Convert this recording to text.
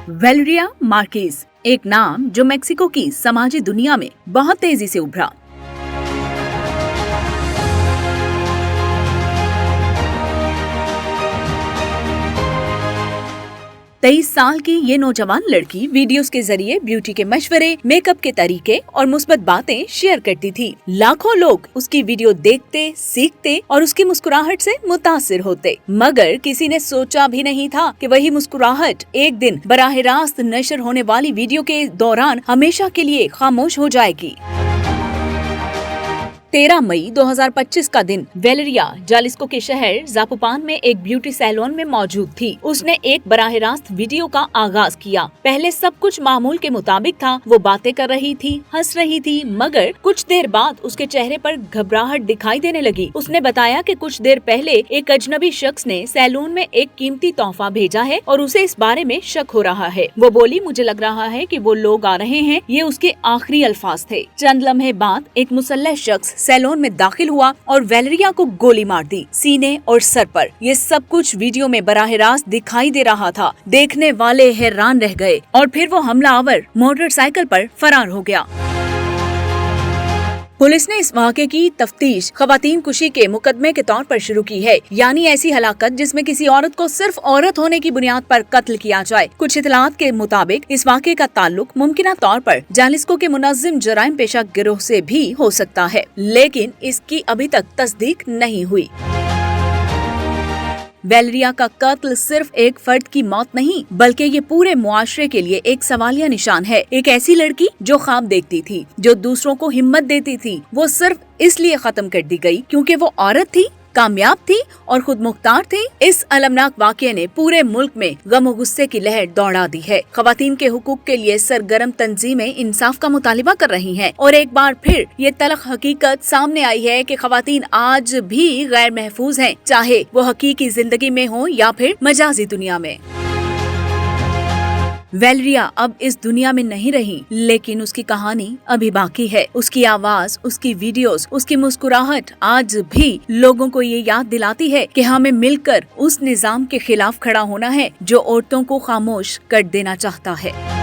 Valeria Marquez, एक नाम जो मेक्सिको की समाजी दुनिया में बहुत तेजी से उभरा। तेईस साल की ये नौजवान लड़की वीडियोस के जरिए ब्यूटी के मशवरे, मेकअप के तरीके और मुस्बत बातें शेयर करती थी। लाखों लोग उसकी वीडियो देखते, सीखते और उसकी मुस्कुराहट से मुतासिर होते। मगर किसी ने सोचा भी नहीं था कि वही मुस्कुराहट एक दिन बराह रास्त नशर होने वाली वीडियो के दौरान हमेशा के लिए खामोश हो जाएगी। 13 मई 2025 का दिन वेलेरिया जालिस्को के शहर जापुपान में एक ब्यूटी सैलून में मौजूद थी। उसने एक बराह रास्त वीडियो का आगाज किया। पहले सब कुछ मामूल के मुताबिक था। वो बातें कर रही थी, हंस रही थी, मगर कुछ देर बाद उसके चेहरे पर घबराहट दिखाई देने लगी। उसने बताया कि कुछ देर पहले एक अजनबी शख्स ने सैलून में एक कीमती तोहफा भेजा है और उसे इस बारे में शक हो रहा है। वो बोली, मुझे लग रहा है कि वो लोग आ रहे हैं। ये उसके आखिरी अल्फाज थे। चंद लम्हे बाद एक मुसल्लह शख्स सैलून में दाखिल हुआ और वेलेरिया को गोली मार दी, सीने और सर पर। ये सब कुछ वीडियो में बराह रास्त दिखाई दे रहा था। देखने वाले हैरान रह गए और फिर वो हमलावर मोटरसाइकिल पर फरार हो गया। पुलिस ने इस वाक़े की तफ्तीश खवातीन कुशी के मुकदमे के तौर पर शुरू की है, यानी ऐसी हलाकत जिसमें किसी औरत को सिर्फ औरत होने की बुनियाद पर कत्ल किया जाए। कुछ इतलात के मुताबिक इस वाक़े का ताल्लुक मुमकिना तौर पर जालिस्को के मुनज़्ज़िम जराइम पेशा गिरोह से भी हो सकता है, लेकिन इसकी अभी तक तस्दीक नहीं हुई। वेलेरिया का कत्ल सिर्फ एक फर्द की मौत नहीं, बल्कि ये पूरे मुआशरे के लिए एक सवालिया निशान है। एक ऐसी लड़की जो ख्वाब देखती थी, जो दूसरों को हिम्मत देती थी, वो सिर्फ इसलिए खत्म कर दी गई क्योंकि वो औरत थी, कामयाब थी और खुद मुख्तार थी। इस अलमनाक वाक़ये ने पूरे मुल्क में गम और गुस्से की लहर दौड़ा दी है। खवातीन के हुकूक के लिए सरगर्म तंजीमें इंसाफ का मुतालिबा कर रही हैं और एक बार फिर ये तलख हकीकत सामने आई है कि खवातीन आज भी गैर महफूज हैं, चाहे वो हकीकी जिंदगी में हो या फिर मजाजी दुनिया में। वेलेरिया अब इस दुनिया में नहीं रही, लेकिन उसकी कहानी अभी बाकी है। उसकी आवाज, उसकी वीडियोस, उसकी मुस्कुराहट आज भी लोगों को ये याद दिलाती है कि हमें मिलकर उस निजाम के खिलाफ खड़ा होना है जो औरतों को खामोश कर देना चाहता है।